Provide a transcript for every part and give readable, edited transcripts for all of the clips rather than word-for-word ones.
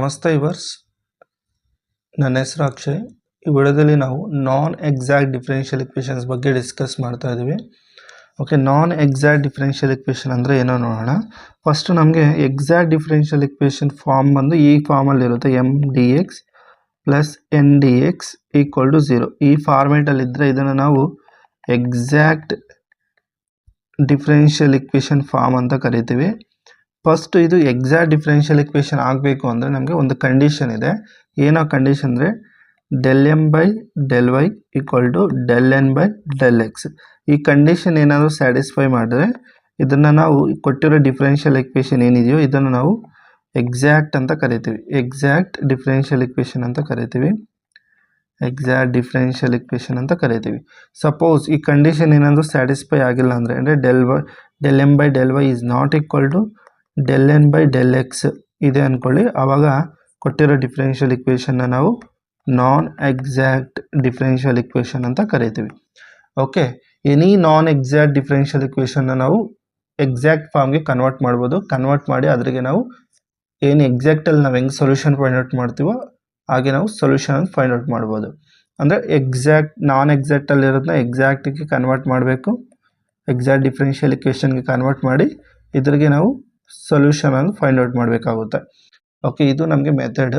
ನಮಸ್ತೆ ಇವರ್ಸ್, ನನ್ನ ಹೆಸರು ಅಕ್ಷಯ್. ಈ ವಿಡಿಯೋದಲ್ಲಿ ನಾವು ನಾನ್ ಎಕ್ಸಾಕ್ಟ್ ಡಿಫರೆನ್ಷಿಯಲ್ ಇಕ್ವೇಷನ್ಸ್ ಬಗ್ಗೆ ಡಿಸ್ಕಸ್ ಮಾಡ್ತಾ ಇದ್ದೀವಿ. ಓಕೆ, ನಾನ್ ಎಕ್ಸಾಕ್ಟ್ ಡಿಫರೆನ್ಷಿಯಲ್ ಇಕ್ವೇಷನ್ ಅಂದರೆ ಏನೋ ನೋಡೋಣ. ಫಸ್ಟ್ ನಮಗೆ ಎಕ್ಸಾಕ್ಟ್ ಡಿಫರೆನ್ಷಿಯಲ್ ಇಕ್ವೇಷನ್ ಫಾರ್ಮ್ ಬಂದು ಈ ಫಾರ್ಮಲ್ಲಿರುತ್ತೆ, M D X plus N D X equal to 0. ಈ ಫಾರ್ಮೇಟಲ್ಲಿದ್ದರೆ ಇದನ್ನು ನಾವು ಎಕ್ಸಾಕ್ಟ್ ಡಿಫರೆನ್ಷಿಯಲ್ ಇಕ್ವೇಷನ್ ಫಾರ್ಮ್ ಅಂತ ಕರಿತೀವಿ. ಫಸ್ಟ್ ಇದು ಎಕ್ಸಾಕ್ಟ್ ಡಿಫರೆನ್ಷಿಯಲ್ ಇಕ್ವೇಷನ್ ಆಗಬೇಕು ಅಂದರೆ ನಮಗೆ ಒಂದು ಕಂಡೀಷನ್ ಇದೆ. ಏನೋ ಕಂಡೀಷನ್ ಅಂದರೆ del M by del Y equal to del N by del X. ಈ ಕಂಡೀಷನ್ ಏನಾದರೂ ಸ್ಯಾಟಿಸ್ಫೈ ಮಾಡಿದ್ರೆ ಇದನ್ನು ನಾವು ಕೊಟ್ಟಿರೋ ಡಿಫರೆನ್ಷಿಯಲ್ ಇಕ್ವೇಷನ್ ಏನಿದೆಯೋ ಇದನ್ನು ನಾವು ಎಕ್ಸಾಕ್ಟ್ ಅಂತ ಕರಿತೀವಿ. ಎಕ್ಸಾಕ್ಟ್ ಡಿಫರೆನ್ಷಿಯಲ್ ಇಕ್ವೇಷನ್ ಅಂತ ಕರಿತೀವಿ. ಎಕ್ಸಾಕ್ಟ್ ಡಿಫರೆನ್ಷಿಯಲ್ ಇಕ್ವೇಷನ್ ಅಂತ ಕರಿತೀವಿ. ಸಪೋಸ್ ಈ ಕಂಡೀಷನ್ ಏನಾದರೂ ಸ್ಯಾಟಿಸ್ಫೈ ಆಗಿಲ್ಲ ಅಂದರೆ del M by del Y is not equal to del N by del X ಇದೆ ಅಂದ್ಕೊಳ್ಳಿ. ಆವಾಗ ಕೊಟ್ಟಿರೋ ಡಿಫರೆನ್ಷಿಯಲ್ ಇಕ್ವೇಷನ್ನ ನಾವು ನಾನ್ ಎಕ್ಸಾಕ್ಟ್ ಡಿಫರೆನ್ಷಿಯಲ್ ಇಕ್ವೇಷನ್ ಅಂತ ಕರಿತೀವಿ. Okay, any non exact differential ಇಕ್ವೇಷನ್ನ ನಾವು ಎಕ್ಸಾಕ್ಟ್ ಫಾರ್ಮ್ಗೆ ಕನ್ವರ್ಟ್ ಮಾಡ್ಬೋದು. ಕನ್ವರ್ಟ್ ಮಾಡಿ ಅದ್ರಿಗೆ ನಾವು ಏನು ಎಕ್ಸಾಕ್ಟಲ್ಲಿ ನಾವು ಹೆಂಗೆ ಸೊಲ್ಯೂಷನ್ ಫೈಂಡ್ ಔಟ್ ಮಾಡ್ತೀವೋ ಹಾಗೆ ನಾವು ಸೊಲ್ಯೂಷನ್ ಫೈಂಡ್ ಔಟ್ ಮಾಡ್ಬೋದು. ಅಂದರೆ ಎಕ್ಸಾಕ್ಟ್ ನಾನ್ ಎಕ್ಸಾಕ್ಟಲ್ಲಿರೋದನ್ನ ಎಕ್ಸಾಕ್ಟಿಗೆ ಕನ್ವರ್ಟ್ ಮಾಡಬೇಕು, ಎಕ್ಸಾಕ್ಟ್ ಡಿಫರೆನ್ಷಿಯಲ್ ಇಕ್ವೇಷನ್ಗೆ ಕನ್ವರ್ಟ್ ಮಾಡಿ ಇದ್ರಿಗೆ ನಾವು ಸೊಲ್ಯೂಷನನ್ನು ಫೈಂಡ್ ಔಟ್ ಮಾಡಬೇಕಾಗುತ್ತೆ. ಓಕೆ, ಇದು ನಮಗೆ ಮೆಥಡ್.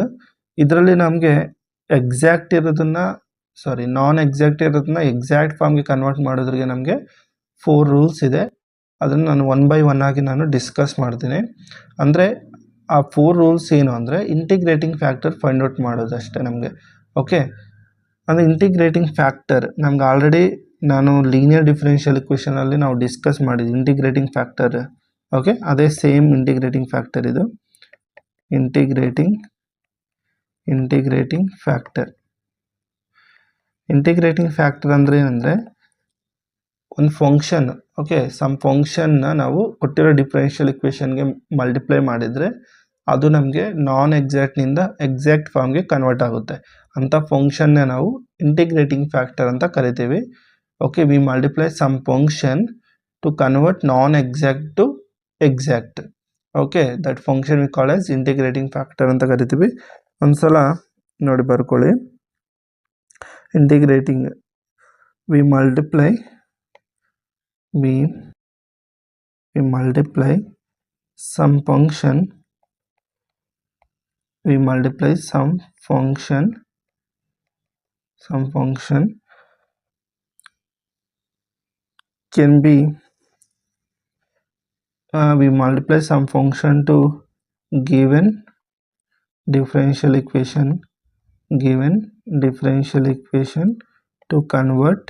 ಇದರಲ್ಲಿ ನಮಗೆ ಎಕ್ಸಾಕ್ಟ್ ಇರೋದನ್ನು ನಾನ್ ಎಕ್ಸಾಕ್ಟ್ ಇರೋದನ್ನ ಎಕ್ಸಾಕ್ಟ್ ಫಾರ್ಮ್ಗೆ ಕನ್ವರ್ಟ್ ಮಾಡೋದ್ರಿಗೆ ನಮಗೆ 4 ರೂಲ್ಸ್ ಇದೆ. ಅದನ್ನು ನಾನು 1 ಬೈ 1 ಆಗಿ ನಾನು ಡಿಸ್ಕಸ್ ಮಾಡ್ತೀನಿ. ಅಂದರೆ ಆ 4 ರೂಲ್ಸ್ ಏನು ಅಂದರೆ ಇಂಟಿಗ್ರೇಟಿಂಗ್ ಫ್ಯಾಕ್ಟರ್ ಫೈಂಡ್ ಔಟ್ ಮಾಡೋದಷ್ಟೇ ನಮಗೆ. ಓಕೆ, ಅಂದರೆ ಇಂಟಿಗ್ರೇಟಿಂಗ್ ಫ್ಯಾಕ್ಟರ್ ನಮ್ಗೆ ಆಲ್ರೆಡಿ ನಾನು ಲೀನಿಯರ್ ಡಿಫರೆನ್ಷಿಯಲ್ ಇಕ್ವೇಷನಲ್ಲಿ ನಾವು ಡಿಸ್ಕಸ್ ಮಾಡಿದ್ವಿ ಇಂಟಿಗ್ರೇಟಿಂಗ್ ಫ್ಯಾಕ್ಟರ್. ಓಕೆ, ಅದೇ ಸೇಮ್ ಇಂಟಿಗ್ರೇಟಿಂಗ್ ಫ್ಯಾಕ್ಟರ್ ಇದು. Integrating factor. ಇಂಟಿಗ್ರೇಟಿಂಗ್ ಫ್ಯಾಕ್ಟರ್ ಅಂದರೆ ಏನಂದರೆ ಒಂದು ಫಂಕ್ಷನ್, ಓಕೆ, ಸಮ್ ಫಂಕ್ಷನ್ನ ನಾವು ಕೊಟ್ಟಿರೋ ಡಿಫರೆನ್ಷಿಯಲ್ ಇಕ್ವೇಷನ್ಗೆ ಮಲ್ಟಿಪ್ಲೈ ಮಾಡಿದರೆ ಅದು ನಮಗೆ ನಾನ್ ಎಕ್ಸಾಕ್ಟ್ನಿಂದ ಎಕ್ಸಾಕ್ಟ್ ಫಾರ್ಮ್ಗೆ ಕನ್ವರ್ಟ್ ಆಗುತ್ತೆ. ಅಂಥ ಫಂಕ್ಷನ್ನೇ ನಾವು ಇಂಟಿಗ್ರೇಟಿಂಗ್ ಫ್ಯಾಕ್ಟರ್ ಅಂತ ಕರಿತೀವಿ. Okay, we multiply some function to convert non exact to exact. Okay, that function we call as integrating factor ಅಂತ ಕರಿತೀವಿ. ಒಂದ್ಸಲ ನೋಡಿ ಬರ್ಕೊಳ್ಳಿ. Integrating we multiply some function can be we multiply some function to given differential equation to convert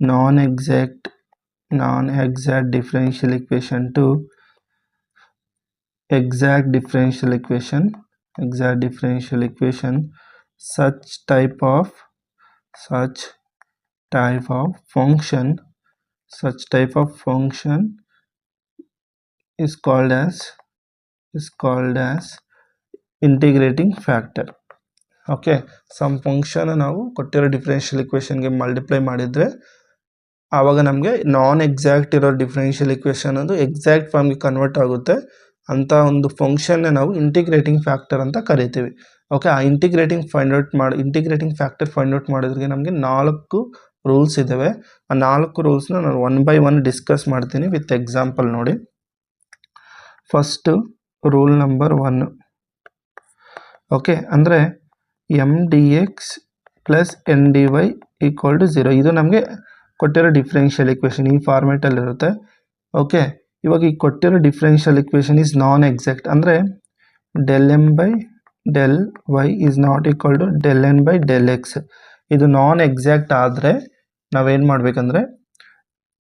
non-exact differential equation to exact differential equation. Such type of function is called as integrating factor. Okay, some function ನಾವು ಕೊಟ್ಟಿರೋ differential ಇಕ್ವೇಷನ್ಗೆ multiply ಮಾಡಿದರೆ ಆವಾಗ ನಮಗೆ non exact ಇರೋ differential equation ಅದು exact ಫಾರ್ಮ್ಗೆ convert ಆಗುತ್ತೆ. ಅಂಥ ಒಂದು ಫಂಕ್ಷನ್ನೇ ನಾವು ಇಂಟಿಗ್ರೇಟಿಂಗ್ ಫ್ಯಾಕ್ಟರ್ ಅಂತ ಕರಿತೀವಿ. ಓಕೆ, ಆ ಇಂಟಿಗ್ರೇಟಿಂಗ್ ಫ್ಯಾಕ್ಟರ್ ಫೈಂಡ್ ಔಟ್ ಮಾಡೋದ್ರಿಗೆ ನಮಗೆ 4 ರೂಲ್ಸ್ ಇದ್ದಾವೆ. ಆ 4 ರೂಲ್ಸ್ನ ನಾನು 1 ಬೈ 1 ಡಿಸ್ಕಸ್ ಮಾಡ್ತೀನಿ ವಿತ್ ಎಕ್ಸಾಂಪಲ್ ನೋಡಿ. First rule number 1. ಓಕೆ, ಅಂದರೆ M D X plus N D Y equal to 0. ಇದು ನಮಗೆ ಕೊಟ್ಟಿರೋ ಡಿಫರೆನ್ಷಿಯಲ್ ಇಕ್ವೇಷನ್ ಈ ಫಾರ್ಮೇಟಲ್ಲಿರುತ್ತೆ. ಓಕೆ, ಇವಾಗ ಈ ಕೊಟ್ಟಿರೋ differential equation is non exact. ಅಂದರೆ del M by del Y is not equal to del N by del X. ಇದು non exact ಆದರೆ ನಾವೇನು ಮಾಡಬೇಕಂದ್ರೆ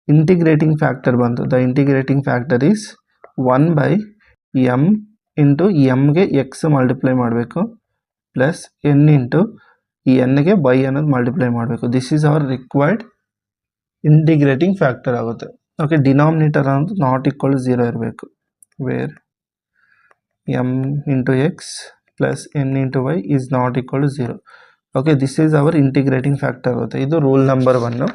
ಇಂಟಿಗ್ರೇಟಿಂಗ್ ಫ್ಯಾಕ್ಟರ್ ಬಂತು. The integrating factor is 1 by M into ಎಮ್ಗೆ ಎಕ್ಸ್ ಮಲ್ಟಿಪ್ಲೈ ಮಾಡಬೇಕು plus N into ಈ ಎನ್ಗೆ ಬೈ ಅನ್ನೋದು ಮಲ್ಟಿಪ್ಲೈ ಮಾಡಬೇಕು. This is our required integrating factor ಆಗುತ್ತೆ. ಓಕೆ, ಡಿನಾಮಿನೇಟರ್ ಅನ್ನೋದು ನಾಟ್ ಈಕ್ವಲ್ ಟು 0 ಇರಬೇಕು. Wear M into X plus N into Y is not equal to 0. Okay, this is our integrating factor ಆಗುತ್ತೆ. ಇದು rule number 1.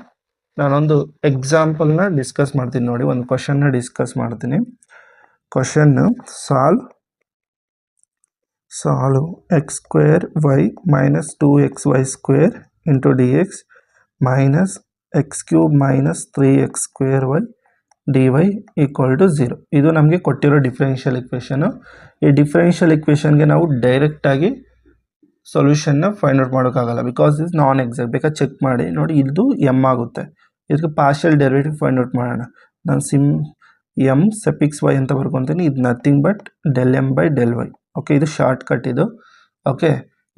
ನಾನೊಂದು ಎಕ್ಸಾಂಪಲ್ನ discuss ಮಾಡ್ತೀನಿ ನೋಡಿ. ಒಂದು ಕ್ವಶನ್ನ ಡಿಸ್ಕಸ್ ಮಾಡ್ತೀನಿ. ಕ್ವಶನ್ನು solve solve X square Y minus 2xy square into D X minus X cube minus 3x square Y dy equal to 0. ಇದು ನಮಗೆ ಕೊಟ್ಟಿರೋ ಡಿಫ್ರೆನ್ಷಿಯಲ್ ಇಕ್ವೇಷನು. ಈ ಡಿಫ್ರೆನ್ಷಿಯಲ್ ಇಕ್ವೇಷನ್ಗೆ ನಾವು ಡೈರೆಕ್ಟಾಗಿ ಸೊಲ್ಯೂಷನ್ನ ಫೈಂಡ್ ಔಟ್ ಮಾಡೋಕ್ಕಾಗಲ್ಲ, ಬಿಕಾಸ್ ಇಸ್ ನಾನ್ ಎಕ್ಸಾಕ್ಟ್. ಬೇಕಾದ್ರೆ ಚೆಕ್ ಮಾಡಿ ನೋಡಿ, ಇದು ಎಮ್ ಆಗುತ್ತೆ. ಇದಕ್ಕೆ ಪಾರ್ಷಿಯಲ್ ಡೆರಿವೇಟಿವ್ ಫೈಂಡ್ ಔಟ್ ಮಾಡೋಣ. ನಾನು ಎಮ್ ಸೆಪಿಕ್ಸ್ ವೈ ಅಂತ ಬರ್ಕೊತೀನಿ. ಇದು nothing but del M by del Y. Okay, ಇದು ಶಾರ್ಟ್ ಕಟ್ ಇದು. ಓಕೆ,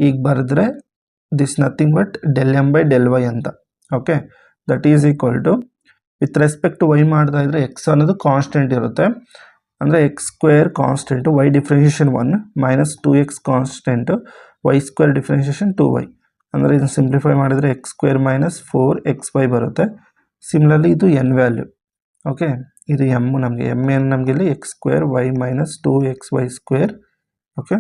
ಈಗ ಬರೆದ್ರೆ this nothing but del M by del Y ಅಂತ. Okay, that is equal to with respect to Y ಮಾಡ್ತಾ ಇದ್ರೆ ಎಕ್ಸ್ ಅನ್ನೋದು ಕಾನ್ಸ್ಟೆಂಟ್ ಇರುತ್ತೆ, ಅಂದರೆ X square constant, Y differentiation 1 minus 2x constant, Y square differentiation 2y. ಅಂದರೆ ಇದನ್ನು simplify ಮಾಡಿದರೆ X square minus 4xy ಬರುತ್ತೆ. ಸಿಮಿಲರ್ಲಿ ಇದು ಎನ್ ವ್ಯಾಲ್ಯೂ. ಓಕೆ, ಇದು ಎಮ್, ನಮಗೆ ಎಮ್ ಏನು ನಮಗೆ ಇಲ್ಲಿ X square Y minus 2xy square. Okay,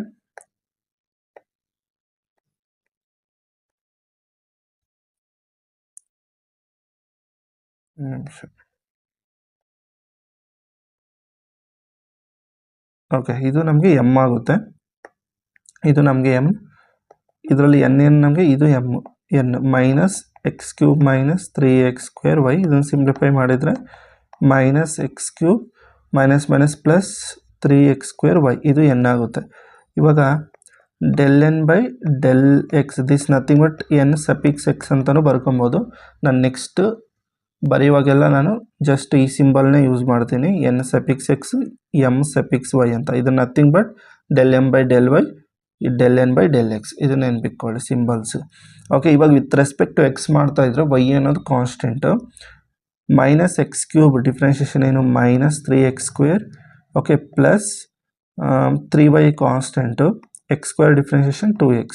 okay, ಇದು ನಮಗೆ ಎಮ್ ಆಗುತ್ತೆ. ಇದು ನಮಗೆ ಎಮ್, ಇದರಲ್ಲಿ ಎನ್ ಏನು ನಮಗೆ, ಇದು M N minus X cube minus 3x square Y. ಇದನ್ನು ಸಿಂಪ್ಲಿಫೈ ಮಾಡಿದರೆ minus X cube minus minus plus 3x square Y, ಇದು ಎನ್ ಆಗುತ್ತೆ. ಇವಾಗ del N by del X, this nothing but N suffix X ಅಂತಲೂ ಬರ್ಕೊಬೋದು. ನಾನು next ಬರೆಯುವಾಗೆಲ್ಲ ನಾನು ಜಸ್ಟ್ ಈ ಸಿಂಬಲ್ನೇ ಯೂಸ್ ಮಾಡ್ತೀನಿ, ಎನ್ ಸೆಪಿಕ್ಸ್ ಎಕ್ಸ್ ಎಮ್ ಸೆಪಿಕ್ಸ್ ವೈ ಅಂತ. ಇದು nothing but del M by del Y, del N by del X, ಇದು ನೆನ್ಪಿಟ್ಕೊಳ್ಳಿ ಸಿಂಬಲ್ಸ್. ಓಕೆ, ಇವಾಗ ವಿತ್ ರೆಸ್ಪೆಕ್ಟ್ ಟು ಎಕ್ಸ್ ಮಾಡ್ತಾ ಇದ್ರೆ ವೈ ಅನ್ನೋದು constant, minus X cube differentiation ಏನು minus 3x square. Okay, plus 3y constant, X square differentiation 2x.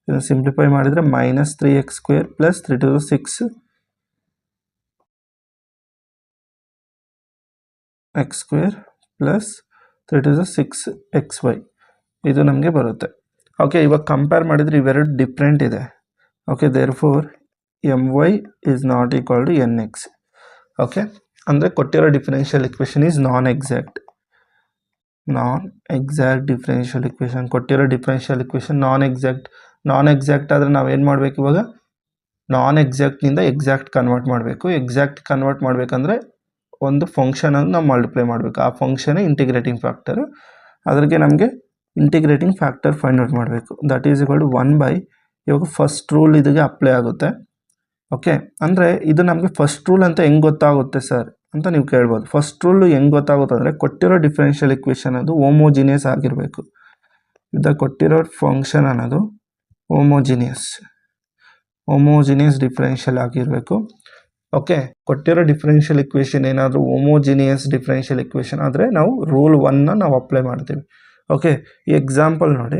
ಇದನ್ನು simplify ಮಾಡಿದರೆ minus 3x square plus 3 to the 6 x square plus 3 to the 6 xy, ಇದು ನಮಗೆ ಬರುತ್ತೆ. Okay, ಇವಾಗ compare ಮಾಡಿದರೆ ಇವೆರಡು different ಇದೆ. Okay, therefore M Y is not equal to N X. Okay, ಅಂದರೆ ಕೊಟ್ಟಿರೋ differential equation is non exact. Non exact differential equation, ಕೊಟ್ಟಿರೋ ಡಿಫರೆನ್ಷಿಯಲ್ ಇಕ್ವೇಷನ್ ನಾನ್ ಎಕ್ಸಾಕ್ಟ್ ಆದರೆ ನಾವೇನು ಮಾಡಬೇಕು, ಇವಾಗ ನಾನ್ ಎಕ್ಸಾಕ್ಟ್ನಿಂದ ಎಕ್ಸಾಕ್ಟ್ ಕನ್ವರ್ಟ್ ಮಾಡಬೇಕು. ಎಕ್ಸಾಕ್ಟ್ ಕನ್ವರ್ಟ್ ಮಾಡಬೇಕಂದ್ರೆ ಒಂದು ಫಂಕ್ಷನನ್ನು ನಾವು ಮಲ್ಟಿಪ್ಲೈ ಮಾಡಬೇಕು. ಆ ಫಂಕ್ಷನೇ ಇಂಟಿಗ್ರೇಟಿಂಗ್ ಫ್ಯಾಕ್ಟರು. ಅದ್ರಿಗೆ ನಮಗೆ ಇಂಟಿಗ್ರೇಟಿಂಗ್ ಫ್ಯಾಕ್ಟರ್ ಫೈಂಡ್ ಔಟ್ ಮಾಡಬೇಕು. That is equal to 1 by, ಇವಾಗ ಫಸ್ಟ್ ರೂಲ್ ಇದಕ್ಕೆ ಅಪ್ಲೈ ಆಗುತ್ತೆ. ಓಕೆ, ಅಂದರೆ ಇದು ನಮಗೆ ಫಸ್ಟ್ ರೂಲ್ ಅಂತ ಹೆಂಗೆ ಗೊತ್ತಾಗುತ್ತೆ ಸರ್ ಅಂತ ನೀವು ಕೇಳ್ಬೋದು. ಫಸ್ಟ್ ರೂಲ್ ಹೆಂಗೆ ಗೊತ್ತಾಗುತ್ತೆ ಅಂದರೆ ಕೊಟ್ಟಿರೋ ಡಿಫರೆನ್ಷಿಯಲ್ ಇಕ್ವೇಷನ್ ಅದು ಹೋಮೋಜಿನಿಯಸ್ ಆಗಿರಬೇಕು. ಇದು ಕೊಟ್ಟಿರೋ ಫಂಕ್ಷನ್ ಅನ್ನೋದು ಹೋಮೋಜಿನಿಯಸ್ ಡಿಫರೆನ್ಷಿಯಲ್ ಆಗಿರಬೇಕು. ಓಕೆ, ಕೊಟ್ಟಿರೋ ಡಿಫರೆನ್ಷಿಯಲ್ ಇಕ್ವೇಷನ್ ಏನಾದರೂ ಹೋಮೋಜಿನಿಯಸ್ ಡಿಫರೆನ್ಷಿಯಲ್ ಇಕ್ವೇಷನ್ ಆದರೆ ನಾವು ರೂಲ್ 1ನ ನಾವು ಅಪ್ಲೈ ಮಾಡ್ತೀವಿ. ಓಕೆ, ಈ ಎಕ್ಸಾಂಪಲ್ ನೋಡಿ,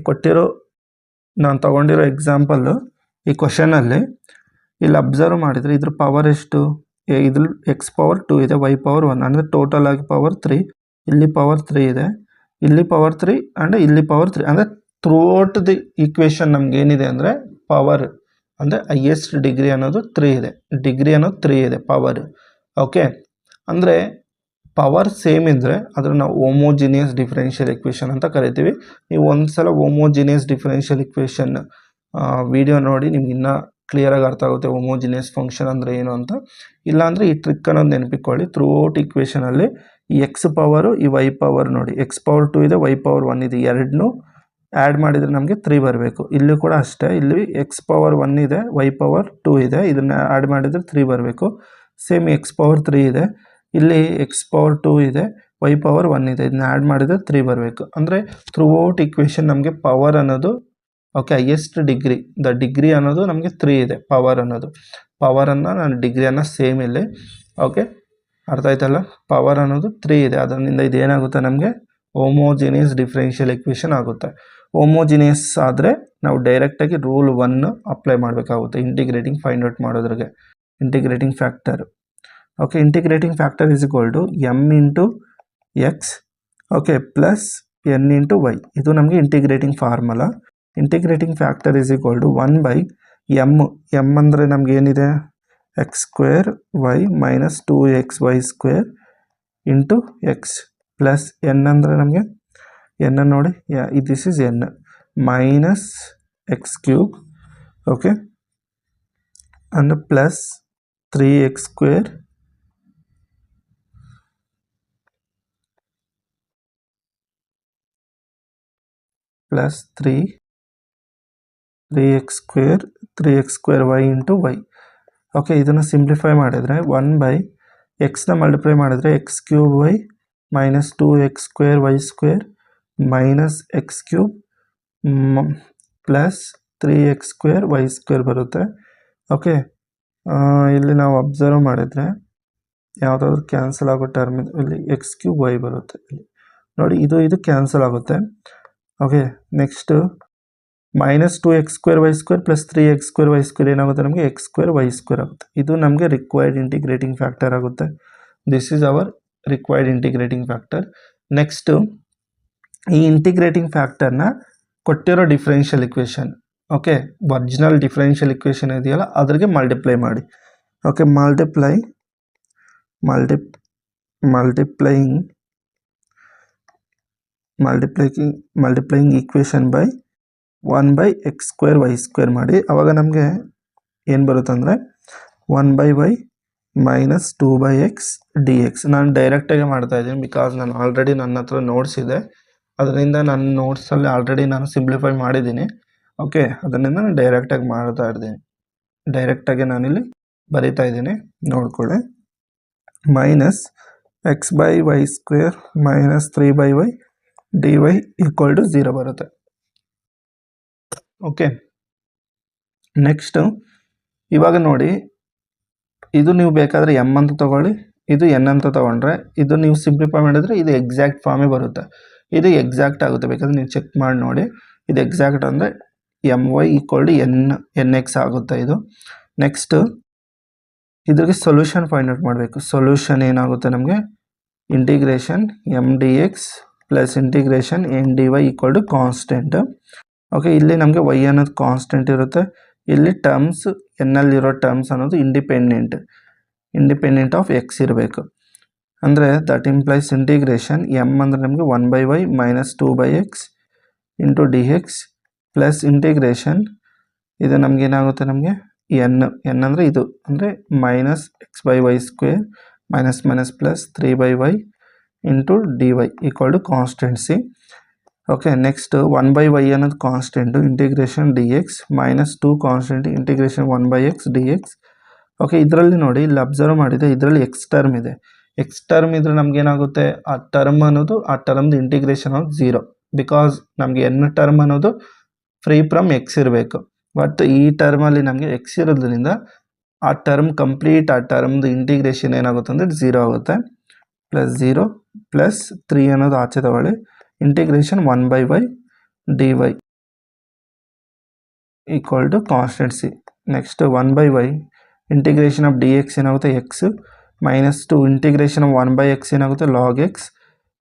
ಕೊಟ್ಟಿರೋ ನಾನು ತೊಗೊಂಡಿರೋ ಎಕ್ಸಾಂಪಲ್ಲು ಈ ಕ್ವಶನಲ್ಲಿ ಇಲ್ಲಿ ಅಬ್ಸರ್ವ್ ಮಾಡಿದರೆ ಇದ್ರ ಪವರ್ ಎಷ್ಟು, ಇದ್ರ ಎಕ್ಸ್ ಪವರ್ 2 ಇದೆ, ವೈ ಪವರ್ 1, ಅಂದರೆ ಟೋಟಲ್ ಆಗಿ ಪವರ್ 3. ಇಲ್ಲಿ ಪವರ್ 3 ಇದೆ, ಇಲ್ಲಿ ಪವರ್ 3 ಆ್ಯಂಡ್ ಇಲ್ಲಿ ಪವರ್ 3. ಅಂದರೆ ಥ್ರೂಔಟ್ ದಿ ಈಕ್ವೇಷನ್ ನಮ್ಗೆ ಏನಿದೆ ಅಂದರೆ ಪವರ್ ಅಂದರೆ ಹೈಯೆಸ್ಟ್ ಡಿಗ್ರಿ ಅನ್ನೋದು 3 ಇದೆ, ಡಿಗ್ರಿ ಅನ್ನೋದು 3 ಇದೆ ಪವರ್. ಓಕೆ, ಅಂದರೆ ಪವರ್ ಸೇಮ್ ಇದ್ದರೆ ಅದನ್ನು ನಾವು ಹೋಮೋಜಿನಿಯಸ್ ಡಿಫರೆನ್ಷಿಯಲ್ ಇಕ್ವೇಷನ್ ಅಂತ ಕರಿತೀವಿ. ನೀವು ಒಂದು ಸಲ ಹೋಮೋಜಿನಿಯಸ್ ಡಿಫರೆನ್ಷಿಯಲ್ ಇಕ್ವೇಷನ್ ವಿಡಿಯೋ ನೋಡಿ ನಿಮ್ಗೆ ಇನ್ನೂ ಕ್ಲಿಯರಾಗಿ ಅರ್ಥ ಆಗುತ್ತೆ ಹೋಮೋಜಿನಿಯಸ್ ಫಂಕ್ಷನ್ ಅಂದರೆ ಏನು ಅಂತ. ಇಲ್ಲಾಂದರೆ ಈ ಟ್ರಿಕ್ ಅನ್ನೋದು ನೆನಪಿಕೊಳ್ಳಿ. ಥ್ರೂಔಟ್ ಇಕ್ವೇಷನಲ್ಲಿ ಈ ಎಕ್ಸ್ ಪವರು ಈ ವೈ ಪವರ್ ನೋಡಿ, ಎಕ್ಸ್ ಪವರ್ 2 ಇದೆ, ವೈ ಪವರ್ 1 ಇದೆ, ಎರಡನ್ನೂ ಆ್ಯಡ್ ಮಾಡಿದರೆ ನಮಗೆ 3 ಬರಬೇಕು. ಇಲ್ಲಿ ಕೂಡ ಅಷ್ಟೇ, ಇಲ್ಲಿ ಎಕ್ಸ್ ಪವರ್ 1 ಇದೆ, ವೈ ಪವರ್ 2 ಇದೆ, ಇದನ್ನು ಆ್ಯಡ್ ಮಾಡಿದರೆ 3 ಬರಬೇಕು. ಸೇಮ್ ಎಕ್ಸ್ ಪವರ್ 3 ಇದೆ, ಇಲ್ಲಿ ಎಕ್ಸ್ ಪವರ್ 2 ಇದೆ, ವೈ ಪವರ್ 1 ಇದೆ, ಇದನ್ನ ಆ್ಯಡ್ ಮಾಡಿದರೆ 3 ಬರಬೇಕು. ಅಂದರೆ ಥ್ರೂಔಟ್ ಇಕ್ವೇಷನ್ ನಮಗೆ ಪವರ್ ಅನ್ನೋದು okay highest degree, the degree ಅನ್ನೋದು ನಮಗೆ 3 ಇದೆ. ಪವರ್ ಅನ್ನೋದು ಪವರನ್ನು ನಾನು ಡಿಗ್ರಿಯನ್ನು ಸೇಮ್ ಇಲ್ಲಿ. ಓಕೆ, ಅರ್ಥ ಆಯ್ತಲ್ಲ, ಪವರ್ ಅನ್ನೋದು 3 ಇದೆ, ಅದರಿಂದ ಇದೇನಾಗುತ್ತೆ ನಮಗೆ ಹೋಮೋಜಿನಿಯಸ್ ಡಿಫರೆನ್ಷಿಯಲ್ ಇಕ್ವೇಷನ್ ಆಗುತ್ತೆ. ಹೋಮೋಜಿನಿಯಸ್ ಆದರೆ ನಾವು ಡೈರೆಕ್ಟಾಗಿ ರೂಲ್ 1 ಅಪ್ಲೈ ಮಾಡಬೇಕಾಗುತ್ತೆ ಇಂಟಿಗ್ರೇಟಿಂಗ್ ಫೈಂಡ್ ಔಟ್ ಮಾಡೋದ್ರಿಗೆ. Integrating factor, okay, integrating factor is equal to m into x, okay, plus N into y. ಇದು ನಮಗೆ integrating formula. Integrating factor is equal to 1 by m ಅಂದರೆ ನಮ್ಗೆ ಏನಿದೆ x square Y minus 2xy square into X, plus n ಅಂದರೆ ನಮಗೆ n ನೋಡಿ, this is n minus X cube, okay, and plus 3x square plus 3x square y into y. Okay, ಇದನ್ನು simplify ಮಾಡಿದರೆ 1/xನ multiply ಮಾಡಿದರೆ X cube y minus 2x square y square minus X cube plus 3x square y square ಬರುತ್ತೆ. Okay, ಇಲ್ಲಿ ನಾವು observe ಮಾಡಿದರೆ ಯಾವುದಾದ್ರೂ cancel ಆಗೋ term ಇಲ್ಲಿ ಎಕ್ಸ್ ಕ್ಯೂಬ್ y ಬರುತ್ತೆ. ಇಲ್ಲಿ ನೋಡಿ, ಇದು ಕ್ಯಾನ್ಸಲ್ ಆಗುತ್ತೆ. Okay, next minus 2x square y square plus 3x square y square ಏನಾಗುತ್ತೆ ನಮಗೆ ಎಕ್ಸ್ ಸ್ಕ್ವೇರ್ y ಸ್ಕ್ವೇರ್ ಆಗುತ್ತೆ. ಇದು ನಮಗೆ ರಿಕ್ವೈರ್ಡ್ ಇಂಟಿಗ್ರೇಟಿಂಗ್ ಫ್ಯಾಕ್ಟರ್ ಆಗುತ್ತೆ. This is our required integrating factor. Next ಈ ಇಂಟಿಗ್ರೇಟಿಂಗ್ ಫ್ಯಾಕ್ಟರ್ನ ಕೊಟ್ಟಿರೋ differential equation, okay, original differential equation ಇದೆಯಲ್ಲ ಅದ್ರಿಗೆ ಮಲ್ಟಿಪ್ಲೈ ಮಾಡಿ. Okay, multiplying equation by 1/x square y square ಮಾಡಿ. ಆವಾಗ ನಮಗೆ ಏನು ಬರುತ್ತೆ ಅಂದರೆ 1/y ಮೈನಸ್ 2/x dx. ನಾನು ಡೈರೆಕ್ಟಾಗಿ ಮಾಡ್ತಾ ಇದ್ದೀನಿ ಬಿಕಾಸ್ ನಾನು ಆಲ್ರೆಡಿ ನನ್ನ ಹತ್ರ ನೋಟ್ಸ್ ಇದೆ, ಅದರಿಂದ ನನ್ನ ನೋಟ್ಸಲ್ಲಿ ಆಲ್ರೆಡಿ ನಾನು ಸಿಂಪ್ಲಿಫೈ ಮಾಡಿದ್ದೀನಿ. ಓಕೆ, ಅದರಿಂದ ನಾನು ಡೈರೆಕ್ಟಾಗಿ ಮಾಡ್ತಾ ಇದ್ದೀನಿ, ಡೈರೆಕ್ಟಾಗಿ ನಾನಿಲ್ಲಿ ಬರಿತಾ ಇದ್ದೀನಿ, ನೋಡ್ಕೊಳ್ಳಿ. Minus x/y square minus 3/y dy equal to 0 ಬರುತ್ತೆ. ಓಕೆ, ನೆಕ್ಸ್ಟು ಇವಾಗ ನೋಡಿ, ಇದು ನೀವು ಬೇಕಾದರೆ ಎಮ್ ಅಂತ ತೊಗೊಳ್ಳಿ, ಇದು ಎನ್ ಅಂತ ತೊಗೊಂಡ್ರೆ ಇದು ನೀವು ಸಿಂಪ್ಲಿಫೈ ಮಾಡಿದರೆ ಇದು ಎಕ್ಸಾಕ್ಟ್ ಫಾರ್ಮೇ ಬರುತ್ತೆ. ಇದು ಎಕ್ಸಾಕ್ಟ್ ಆಗುತ್ತೆ, ಬೇಕಾದ್ರೆ ನೀವು ಚೆಕ್ ಮಾಡಿ ನೋಡಿ. ಇದು ಎಕ್ಸಾಕ್ಟ್ ಅಂದರೆ my ಈಕ್ವಲ್ ಟು nx ಆಗುತ್ತೆ ಇದು. ನೆಕ್ಸ್ಟು ಇದ್ರಿಗೆ ಸೊಲ್ಯೂಷನ್ ಫೈಂಡ್ ಔಟ್ ಮಾಡಬೇಕು. ಸೊಲ್ಯೂಷನ್ ಏನಾಗುತ್ತೆ ನಮಗೆ integration m dx plus integration n dy equal to constant. Okay, ಇಲ್ಲಿ ನಮಗೆ y ಅನ್ನೋದು ಕಾನ್ಸ್ಟೆಂಟ್ ಇರುತ್ತೆ, ಇಲ್ಲಿ ಟರ್ಮ್ಸ್ ಎನ್ನಲ್ಲಿರೋ ಟರ್ಮ್ಸ್ ಅನ್ನೋದು ಇಂಡಿಪೆಂಡೆಂಟ್ ಆಫ್ ಎಕ್ಸ್ ಇರಬೇಕು. ಅಂದರೆ ದಟ್ ಇಂಪ್ಲೈಸ್ ಇಂಟಿಗ್ರೇಷನ್ ಎಮ್ ಅಂದರೆ ನಮಗೆ 1/y minus 2/x into dx plus integration ಇದು ನಮಗೇನಾಗುತ್ತೆ ನಮಗೆ ಎನ್ ಅಂದರೆ ಇದು ಅಂದರೆ minus x/y square minus plus 3/y into dy equal to constant C. Okay, next 1/y ಅನ್ನೋದು constant, integration dx minus 2 constant integration 1/x dx. Okay, ಇದರಲ್ಲಿ ನೋಡಿ, ಇಲ್ಲಿ ಅಬ್ಸರ್ವ್ ಮಾಡಿದೆ, ಇದರಲ್ಲಿ ಎಕ್ಸ್ ಟರ್ಮ್ ಇದೆ. ಎಕ್ಸ್ ಟರ್ಮ್ ಇದ್ರೆ ನಮಗೇನಾಗುತ್ತೆ, ಆ ಟರ್ಮ್ದು ಇಂಟಿಗ್ರೇಷನ್ ಆಫ್ 0 ಬಿಕಾಸ್ ನಮಗೆ ಎನ್ ಟರ್ಮ್ ಅನ್ನೋದು ಫ್ರೀ ಫ್ರಮ್ ಎಕ್ಸ್ ಇರಬೇಕು. ಬಟ್ ಈ ಟರ್ಮಲ್ಲಿ ನಮಗೆ ಎಕ್ಸ್ ಇರೋದ್ರಿಂದ ಆ ಟರ್ಮ್ದು ಇಂಟಿಗ್ರೇಷನ್ ಏನಾಗುತ್ತೆ ಅಂದರೆ 0 ಆಗುತ್ತೆ. ಪ್ಲಸ್ 0 ಪ್ಲಸ್ 3 ಅನ್ನೋದು ಆಚೆ ತಗೊಳ್ಳಿ, integration 1/y dy equal to constant C. Next 1/y integration of dx ಏನಾಗುತ್ತೆ X minus 2 integration of 1/x ಏನಾಗುತ್ತೆ log X.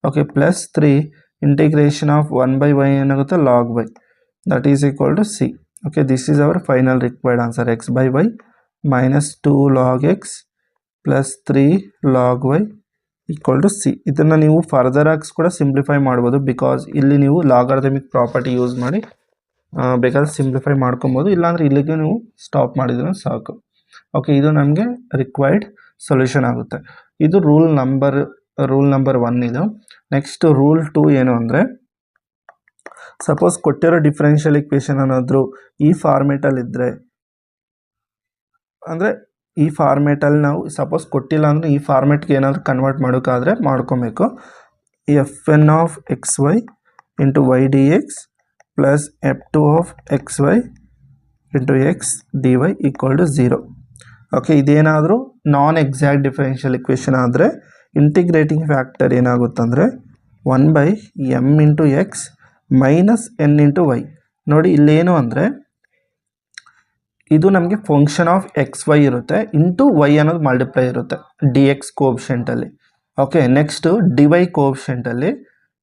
Okay, plus 3 integration of 1/y ಏನಾಗುತ್ತೆ log y, that is equal to C. Okay, this is our final required answer, x/y minus 2 log X plus 3 log y equal to C. ಇದನ್ನು ನೀವು further ಆಗಿ ಕೂಡ simplify ಮಾಡ್ಬೋದು, because ಇಲ್ಲಿ ನೀವು logarithmic property use ಮಾಡಿ ಬೇಕಾದ್ರೆ ಸಿಂಪ್ಲಿಫೈ ಮಾಡ್ಕೊಬೋದು, ಇಲ್ಲಾಂದರೆ ಇಲ್ಲಿಗೆ ನೀವು ಸ್ಟಾಪ್ ಮಾಡಿದ್ರೆ ಸಾಕು. ಓಕೆ, ಇದು ನಮಗೆ ರಿಕ್ವೈರ್ಡ್ ಸೊಲ್ಯೂಷನ್ ಆಗುತ್ತೆ. ಇದು ರೂಲ್ ನಂಬರ್ 1 ಇದು. ನೆಕ್ಸ್ಟ್ ರೂಲ್ 2 ಏನು ಅಂದರೆ, ಸಪೋಸ್ ಕೊಟ್ಟಿರೋ ಡಿಫ್ರೆನ್ಷಿಯಲ್ ಇಕ್ವೇಷನ್ ಅನ್ನೋದ್ರು ಈ ಫಾರ್ಮೇಟಲ್ಲಿ ಇದ್ದರೆ, ಅಂದರೆ ಈ ಫಾರ್ಮೇಟಲ್ಲಿ ನಾವು ಸಪೋಸ್ ಕೊಟ್ಟಿಲ್ಲ ಅಂದರೆ ಈ ಫಾರ್ಮೇಟ್ಗೆ ಏನಾದರೂ ಕನ್ವರ್ಟ್ ಮಾಡೋಕ್ಕಾದರೆ ಮಾಡ್ಕೊಬೇಕು. fn of xy into y dx plus f2 of xy into x dy equal to 0. Okay, ಇದೇನಾದರೂ ನಾನ್ ಎಕ್ಸಾಕ್ಟ್ ಡಿಫ್ರೆನ್ಷಿಯಲ್ ಇಕ್ವೇಷನ್ ಆದರೆ ಇಂಟಿಗ್ರೇಟಿಂಗ್ ಫ್ಯಾಕ್ಟರ್ ಏನಾಗುತ್ತಂದರೆ 1/m into x minus n into y. ನೋಡಿ, ಇಲ್ಲೇನು ಅಂದರೆ ಇದು ನಮಗೆ ಫಂಕ್ಷನ್ ಆಫ್ xy ಇರುತ್ತೆ into y ಅನ್ನೋದು ಮಲ್ಟಿಪ್ಲೈ ಇರುತ್ತೆ dx ಕೋಎಫಿಷಿಯೆಂಟಲ್ಲಿ. ಓಕೆ, ನೆಕ್ಸ್ಟು dy ಕೋಎಫಿಷಿಯೆಂಟಲ್ಲಿ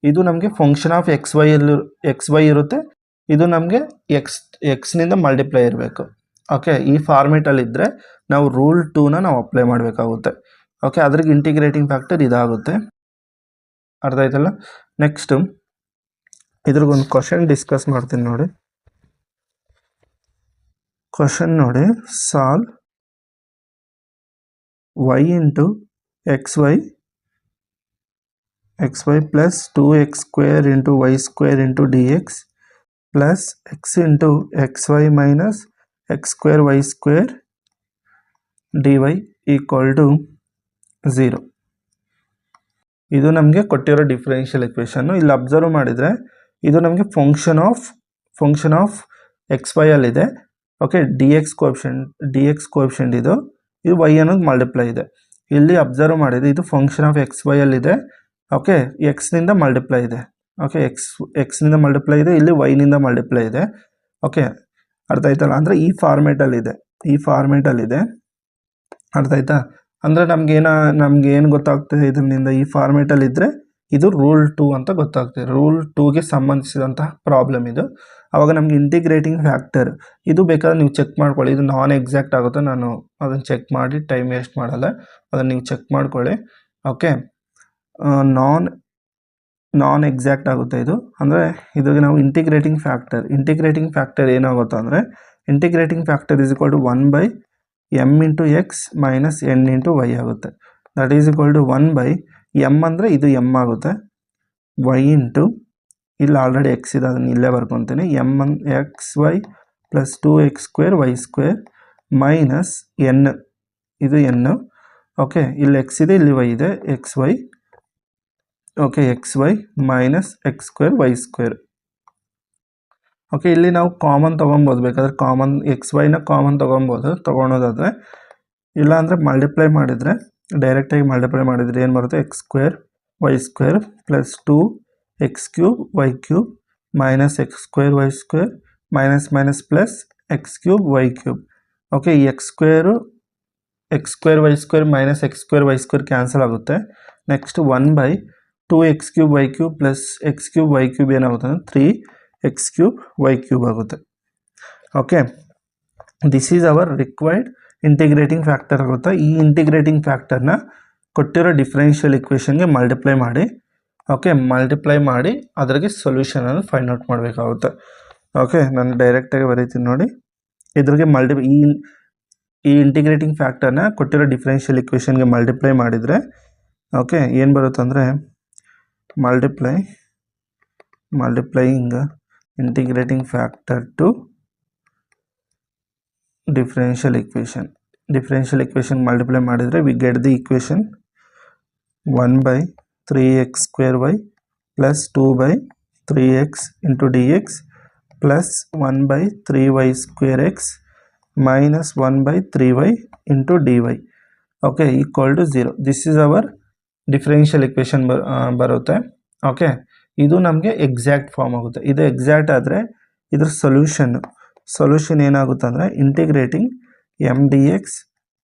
ಇದು ನಮಗೆ ಫಂಕ್ಷನ್ ಆಫ್ xy ಇರುತ್ತೆ, ಇದು ನಮಗೆ ಎಕ್ಸ್ನಿಂದ ಮಲ್ಟಿಪ್ಲೈ ಇರಬೇಕು. ಓಕೆ, ಈ ಫಾರ್ಮೇಟಲ್ಲಿ ಇದ್ದರೆ ನಾವು ರೂಲ್ 2ನ ನಾವು ಅಪ್ಲೈ ಮಾಡಬೇಕಾಗುತ್ತೆ. ಓಕೆ, ಅದ್ರಿಗೆ ಇಂಟಿಗ್ರೇಟಿಂಗ್ ಫ್ಯಾಕ್ಟರ್ ಇದಾಗುತ್ತೆ, ಅರ್ಥ ಆಯ್ತಲ್ಲ. ನೆಕ್ಸ್ಟು ಇದ್ರಿಗೊಂದು ಕ್ವಶನ್ ಡಿಸ್ಕಸ್ ಮಾಡ್ತೀನಿ ನೋಡಿ. ಕ್ವಶನ್ ನೋಡಿ, solve y into xy plus 2x square into y square into dx plus x into xy minus x square y square dy equal to 0. ಇದು ನಮಗೆ ಕೊಟ್ಟಿರೋ differential ಇಕ್ವೇಷನ್ನು. ಇಲ್ಲಿ ಅಬ್ಸರ್ವ್ ಮಾಡಿದರೆ ಇದು ನಮಗೆ ಫಂಕ್ಷನ್ ಆಫ್ ಎಕ್ಸ್ ವೈ ಅಲ್ಲಿದೆ. Okay, D X coefficient ಇದು y ಅನ್ನೋದು ಮಲ್ಟಿಪ್ಲೈ ಇದೆ. ಇಲ್ಲಿ ಅಬ್ಸರ್ವ್ ಮಾಡಿದರೆ ಇದು ಫಂಕ್ಷನ್ ಆಫ್ ಎಕ್ಸ್ ವೈ ಅಲ್ಲಿದೆ. ಓಕೆ, ಎಕ್ಸ್ನಿಂದ ಮಲ್ಟಿಪ್ಲೈ ಇದೆ. ಓಕೆ, ಎಕ್ಸ್ನಿಂದ ಮಲ್ಟಿಪ್ಲೈ ಇದೆ, ಇಲ್ಲಿ ವೈನಿಂದ ಮಲ್ಟಿಪ್ಲೈ ಇದೆ. ಓಕೆ, ಅರ್ಥ ಆಯ್ತಲ್ಲ? ಅಂದರೆ ಈ ಫಾರ್ಮೇಟಲ್ಲಿದೆ. ಅರ್ಥ ಆಯ್ತಾ? ಅಂದರೆ ನಮ್ಗೆ ಏನು ಗೊತ್ತಾಗ್ತದೆ ಇದರಿಂದ? ಈ ಫಾರ್ಮೇಟಲ್ಲಿದ್ದರೆ ಇದು ರೂಲ್ 2 ಅಂತ ಗೊತ್ತಾಗ್ತದೆ. ರೂಲ್ 2ಗೆ ಸಂಬಂಧಿಸಿದಂತಹ ಪ್ರಾಬ್ಲಮ್ ಇದು. ಆವಾಗ ನಮಗೆ ಇಂಟಿಗ್ರೇಟಿಂಗ್ ಫ್ಯಾಕ್ಟರ್ ಇದು ಬೇಕಾದ್ರೆ ನೀವು ಚೆಕ್ ಮಾಡ್ಕೊಳ್ಳಿ. ಇದು ನಾನ್ ಎಕ್ಸಾಕ್ಟ್ ಆಗುತ್ತೆ, ನಾನು ಅದನ್ನು ಚೆಕ್ ಮಾಡಿ ಟೈಮ್ ವೇಸ್ಟ್ ಮಾಡಲ್ಲ, ಅದನ್ನು ನೀವು ಚೆಕ್ ಮಾಡ್ಕೊಳ್ಳಿ. ಓಕೆ, ನಾನ್ ಎಕ್ಸಾಕ್ಟ್ ಆಗುತ್ತೆ ಇದು. ಅಂದರೆ ಇದ್ರಿಗೆ ನಾವು ಇಂಟಿಗ್ರೇಟಿಂಗ್ ಫ್ಯಾಕ್ಟರ್ ಏನಾಗುತ್ತೆ ಅಂದರೆ, integrating factor is equal to 1/m into x minus n into y ಆಗುತ್ತೆ. That is equal to 1/m ಅಂದರೆ ಇದು m ಆಗುತ್ತೆ, y ಇಂಟು ಇಲ್ಲಿ ಆಲ್ರೆಡಿ ಎಕ್ಸ್ ಇದೆ, ಅದನ್ನು ಇಲ್ಲೇ ಬರ್ಕೊತೀನಿ, xy plus 2x square y square minus n, ಇದು n. ಓಕೆ, ಇಲ್ಲಿ ಎಕ್ಸ್ ಇದೆ, ಇಲ್ಲಿ y ಇದೆ, xy. Okay, xy minus x square y square. Okay, ಇಲ್ಲಿ ನಾವು ಕಾಮನ್ ತೊಗೊಬೋದು, ಬೇಕಾದ್ರೆ ಕಾಮನ್ xyನ ಕಾಮನ್ ತೊಗೊಳೋದಾದರೆ. ಇಲ್ಲಾಂದರೆ ಮಲ್ಟಿಪ್ಲೈ ಮಾಡಿದರೆ, ಡೈರೆಕ್ಟಾಗಿ ಮಲ್ಟಿಪ್ಲೈ ಮಾಡಿದರೆ ಏನು ಬರುತ್ತೆ? x square y square plus 2x cube y cube minus x square y square minus plus x cube y cube. Okay, ಈ x square y square minus x square y square cancel ಆಗುತ್ತೆ. Next 1/2x cube y cube plus x cube y cube ಏನಾಗುತ್ತೆ ಅಂದರೆ 3x cube y cube ಆಗುತ್ತೆ. Okay, this is our required integrating factor ಆಗುತ್ತೆ. ಈ integrating ಫ್ಯಾಕ್ಟರ್ನ ಕೊಟ್ಟಿರೋ differential ಇಕ್ವೇಷನ್ಗೆ multiply ಮಾಡಿ. ಓಕೆ, ಮಲ್ಟಿಪ್ಲೈ ಮಾಡಿ ಅದರಿಗೆ ಸೊಲ್ಯೂಷನನ್ನು ಫೈಂಡ್ ಔಟ್ ಮಾಡಬೇಕಾಗುತ್ತೆ. ಓಕೆ, ನಾನು ಡೈರೆಕ್ಟಾಗಿ ಬರೀತೀನಿ ನೋಡಿ. ಇದ್ರಿಗೆ ಈ ಇಂಟಿಗ್ರೇಟಿಂಗ್ ಫ್ಯಾಕ್ಟರ್ನ ಕೊಟ್ಟಿರೋ ಡಿಫರೆನ್ಷಿಯಲ್ ಇಕ್ವೇಷನ್ಗೆ ಮಲ್ಟಿಪ್ಲೈ ಮಾಡಿದರೆ ಓಕೆ ಏನು ಬರುತ್ತೆ ಅಂದರೆ, multiplying integrating factor to differential equation multiply ಮಾಡಿದರೆ we get the equation 1/3x square y plus 2/3x into dx plus 1/3y square x minus 1/3y into dy. Okay, equal to 0. This is our differential equation ಬರುತ್ತೆ. Okay, ಇದು ನಮಗೆ exact form ಆಗುತ್ತೆ. ಇದು exact ಆದರೆ ಇದ್ರ solution ಏನಾಗುತ್ತೆ ಅಂದರೆ, integrating m dx